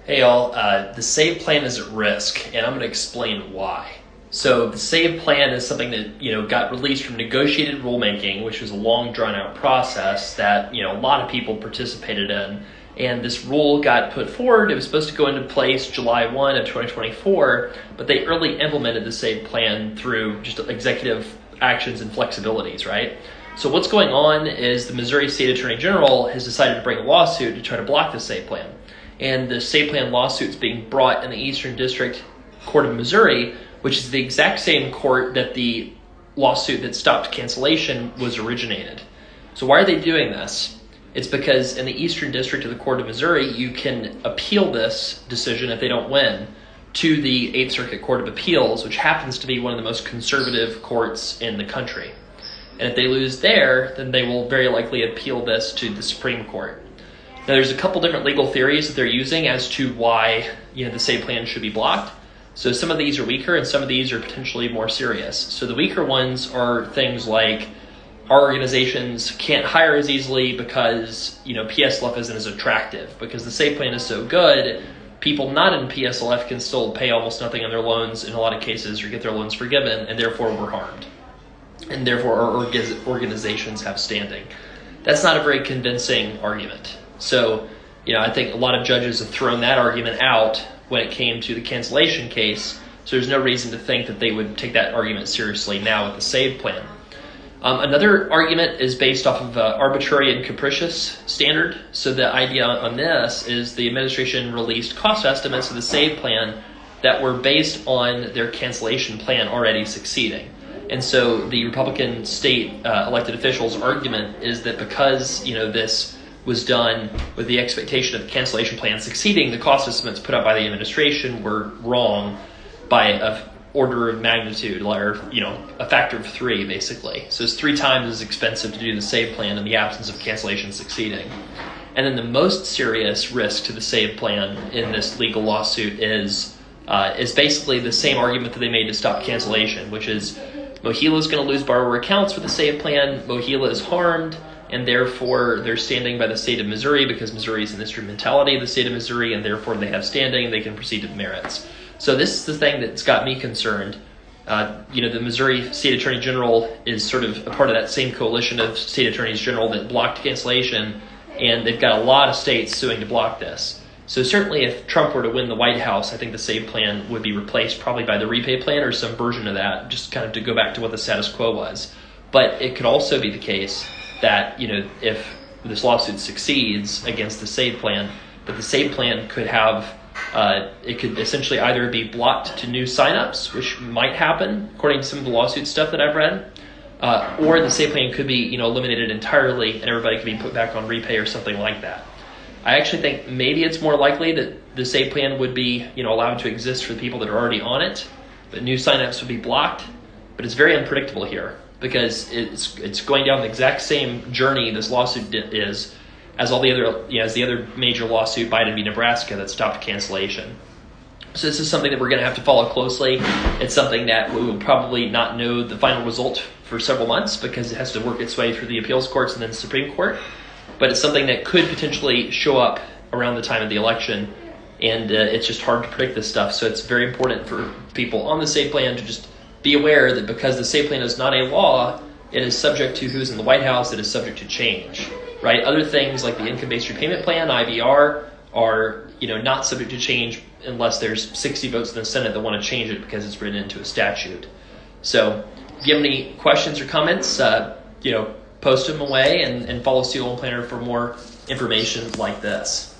Hey y'all, the SAVE plan is at risk, and I'm going to explain why. So the SAVE plan is something that got released from negotiated rulemaking, which was a long, drawn-out process that a lot of people participated in. And this rule got put forward. It was supposed to go into place July 1 of 2024, but they early implemented the SAVE plan through just executive actions and flexibilities, right? So what's going on is the Missouri State Attorney General has decided to bring a lawsuit to try to block the SAVE plan. And the SAVE plan lawsuit is being brought in the Eastern District Court of Missouri, which is the exact same court that the lawsuit that stopped cancellation was originated. So why are they doing this? It's because in the Eastern District of the Court of Missouri, you can appeal this decision if they don't win to the Eighth Circuit Court of Appeals, which happens to be one of the most conservative courts in the country. And if they lose there, then they will very likely appeal this to the Supreme Court. Now, there's a couple different legal theories that they're using as to why the SAVE plan should be blocked. So some of these are weaker and some of these are potentially more serious. So the weaker ones are things like our organizations can't hire as easily because PSLF isn't as attractive. Because the SAVE plan is so good, people not in PSLF can still pay almost nothing on their loans in a lot of cases or get their loans forgiven, and therefore we're harmed. And therefore our organizations have standing. That's not a very convincing argument. So, I think a lot of judges have thrown that argument out when it came to the cancellation case, so there's no reason to think that they would take that argument seriously now with the SAVE plan. Another argument is based off of arbitrary and capricious standard. So the idea on this is the administration released cost estimates of the SAVE plan that were based on their cancellation plan already succeeding. And so the Republican state elected officials' argument is that because this was done with the expectation of the cancellation plan succeeding, the cost estimates put out by the administration were wrong by a order of magnitude, or a factor of 3, basically. So it's 3 times as expensive to do the SAVE plan in the absence of cancellation succeeding. And then the most serious risk to the SAVE plan in this legal lawsuit is basically the same argument that they made to stop cancellation, which is Mohila is going to lose borrower accounts with the SAVE plan. Mohila is harmed, and therefore they're standing by the state of Missouri because Missouri is an instrumentality of the state of Missouri, and therefore they have standing and they can proceed to the merits. So this is the thing that's got me concerned. The Missouri State Attorney General is sort of a part of that same coalition of state attorneys general that blocked cancellation, and they've got a lot of states suing to block this. So certainly if Trump were to win the White House, I think the SAVE plan would be replaced probably by the repay plan or some version of that, just kind of to go back to what the status quo was. But it could also be the case that, if this lawsuit succeeds against the SAVE plan, that the SAVE plan could have, it could essentially either be blocked to new signups, which might happen according to some of the lawsuit stuff that I've read, or the SAVE plan could be, eliminated entirely and everybody could be put back on repay or something like that. I actually think maybe it's more likely that the SAVE plan would be, allowed to exist for the people that are already on it, but new signups would be blocked. But it's very unpredictable here because it's going down the exact same journey this lawsuit is as all the other, as the other major lawsuit, Biden v. Nebraska, that stopped cancellation. So this is something that we're going to have to follow closely. It's something that we will probably not know the final result for several months because it has to work its way through the appeals courts and then the Supreme Court. But it's something that could potentially show up around the time of the election, and it's just hard to predict this stuff. So it's very important for people on the SAVE plan to just be aware that because the SAVE plan is not a law, it is subject to who's in the White House, it is subject to change, right? Other things like the income-based repayment plan, IVR, are not subject to change unless there's 60 votes in the Senate that want to change it because it's written into a statute. So if you have any questions or comments, post them away and follow Steel Loan Planner for more information like this.